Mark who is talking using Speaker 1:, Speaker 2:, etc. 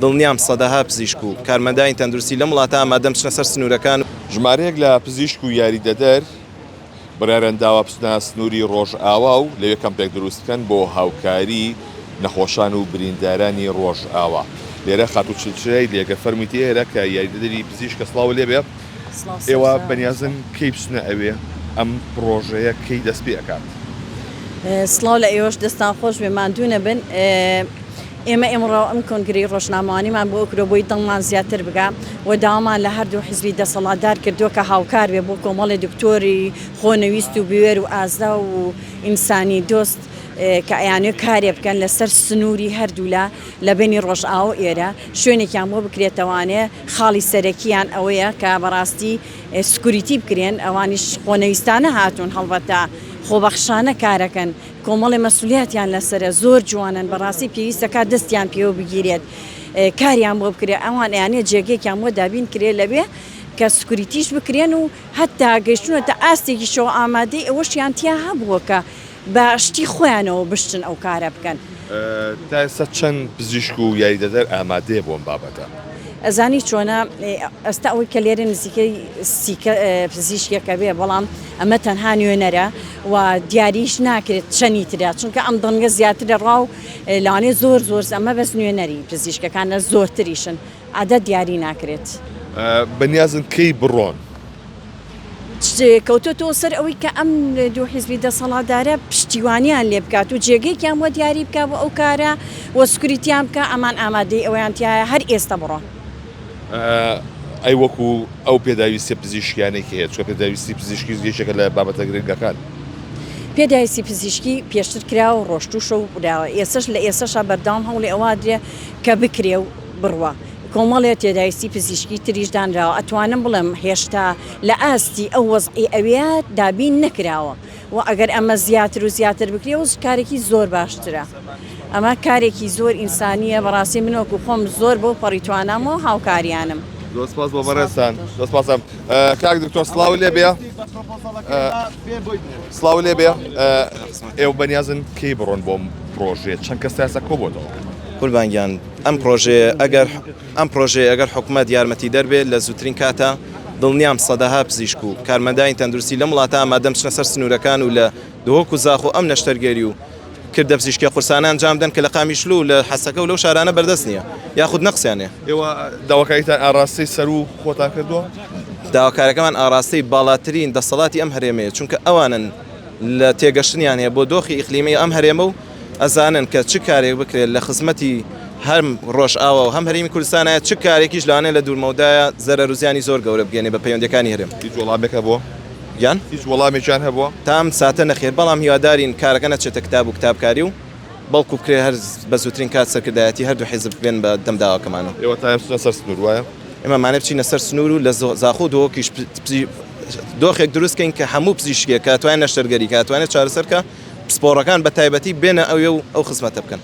Speaker 1: دڵنیام سەداها پزیشک و کارمەندانی تەندروستی لە وڵاتە ئامادەم بچنە سەر سنوورەکان.
Speaker 2: ژمارەیەک لە پزیشک و یاریدەدەر بڕارەنداوە بچنە سنووری ڕۆژئاوا و لەوێ کەمپێک دروستکەن بۆ هاوکاری نەخۆشان و بریندارانی ڕۆژئاوا. لێرە خاتو چلچرای لێگە فەرمیتی هێرە کە یاریدەدەری پزیشکە سڵاو لێبێ. ئێوە بەنیازن کەی بچنە ئەوێ ئەم پرۆژەیە کەی دەست پێ ئەکات؟
Speaker 3: سڵاو لە ئێوەش دەستان خۆش بێ ماندوونە بن. ئێمە ئێمڕۆ ئەم کۆنگری ڕۆژنامەوانیمان بۆ کرۆبووی دڵمان زیاتر بگا و داوامان لە هەردوو حیزبی دەسەڵاتدار کردووە کە هاوکار بێ بۆ کۆمەڵی دکتۆری خۆنەویست و بوێر و ئازا و ئینسانی دۆست کە ئەیانێ کارێ بکەن لەسەر سنووری هەردوولا لە بینی ڕۆژئاوا ئێرە شوێنێکیان بۆ بکرێتەوانێ خاڵی سەرەکیان ئەوەیە کە بەڕاستی سکوریتی بکرێن ئەوانیش خۆنەویستانە هاتوون هەڵبەتە خۆبەخشانە کارەکەن کۆمەڵی مەسئولیەتیان لەسرە زۆر جوانن بەڕاستی پێویستەکە دەستیان پێوە بگیرێت کاریان بۆ بکرێ ئەوان ئەیانێ جێگەیەکیان بۆ دابین کرێ لەبێ کە سکوریتیش بکرێن و هەتا گەیشتونەتە ئاستێکی شەوە ئامادەی ئەوەشیان تیا هەبووە کە باشتی خۆیانەوە بشتن ئەو کارە بکەن.
Speaker 2: تا ئێستا چەند پزیشک و یاریدەدەر ئامادەیە بۆ ئەم بابەتە؟
Speaker 3: ئەزانی چۆنە ئەستا ئەوەی کە لێرە نزیکەی پزیشکێکە بێ بەڵام ئەمە تەنها نوێنەرە و دیاریش ناکرێت چەنی ترا چونکە ئەم دەنگە زیاتر ڕاو لاانێ زۆر ئەمە بەس نوێنەری پزیشکەکانە زۆرتریشن عادە دیاری ناکرێت.
Speaker 2: بەنیازن کەی بڕۆن؟
Speaker 3: کەوتۆتەوە سەر ئەوەی کە ئەم دوو حیزبی دەسەڵاتدارە پشتیوانیان لێ بکات و جێگەیەکیان بۆ دیاری بکە بۆ ئەو کارە وە سکوریتیان بکە ئەمان ئامادەی ئەویان تایە هەر ئێستا بڕۆن.
Speaker 2: ئەی وەکو ئەو پێداویستە پزیشکیانێکی هەیە چکە پێداویستی پزیشکی زیێشێکە لە بابەتە گرنگەکان.
Speaker 3: پێداویستی پزیشکی پێشتر کراوە و ڕۆشتوشە و براوە ئێسش لە ئێسەشە بەردەوام هەوڵی ئەوە درێ کە بکرێ و بڕوە. کۆمەڵێت تێداویستی پزیشکی تریشدانراوە ئەتوانم بڵێم هێشتا لە ئاستی ئەو وەزعی ئەوێت دابین نەکراوە و ئەگەر ئەمە زیاتر و زیاتر بکرێ و کارێکی زۆر باشترە. ئەمە کارێکی زۆر ئینسانیە بەڕاستی منۆکو خۆم زۆر بۆ پەڕیتوانامەوە هاوکاریانم.
Speaker 2: دۆسپاس بۆ بەڕێستان دۆسپاسم. کاک دکتۆر سڵاو لێبێ سڵاو لێبێ ئێوە بەنیازن کەی بڕۆن بۆم پرۆژێ چەند کەس ئێستا کۆ بۆتەوە؟
Speaker 1: قوربانگیان ئەم پرۆژێ ئەگەر حکوومەت یارمەتی دەربێت لە زووترین کاتە دڵنیام سەداها پزیشک و کارمەندانی تەندروستی لە وڵاتە ئامادەم بچنە سەر سنوورەکان و لە دۆک و زاخۆ ئەم نەشتەرگەری و کردە پزیشکی قورسانان جامدەن کە لە قامیشلو و لە حەسەکە و لەو شارانە بەردەست نییە یاخود نەقسیانێ.
Speaker 2: ئێوە داواکاریتان ئاڕاستی سەر و خۆتان کردووە؟
Speaker 1: داواکارەکەمان ئاڕاستی باڵاترین دەسەڵاتی ئەم هەرێمەیە چونکە ئەوانن لە تێگەشتنیان هەیە بۆ دۆخی ئیقلیمی ئەم هەرێمە و ئەزانن کە چ کارێک بکرێت لە خزمەتی هەم ڕۆژئاوا و هەم هەرێمی کوردستانایە چ کارێکیش لەوانەیە لە دوورمەودایە زەرەر و زیانی زۆر گەورە بگەێنێ بە پەیوەندیەکانی هەرێم.
Speaker 2: هیچ وەڵامێکە بۆ؟
Speaker 1: یان
Speaker 2: هیچ وەڵامێکیان هەبووە؟
Speaker 1: تام ساتە نەخێر بەڵام هیوادارین کارەکە نەچێتە کتاب و کتابکاری و بەڵکو بکرێ هەر بە زووترین کات سەرکردایەتی هەردوو حیزب بێن بە دەمداواکەمانەوە.
Speaker 2: ئێوە تا ئێستا سەر سنوور وایە؟
Speaker 1: ئێمەمانێ بچینە سەر سنوور و لە زاخۆ دۆکیش دۆخێک دروستکەین کە هەموو پزیشکێک کە توانێت نەشتەرگەری کە توانێت چارەسەرکە پسپۆڕەکان بە تایبەتی بێنە ئەو خزمەتە بکەن.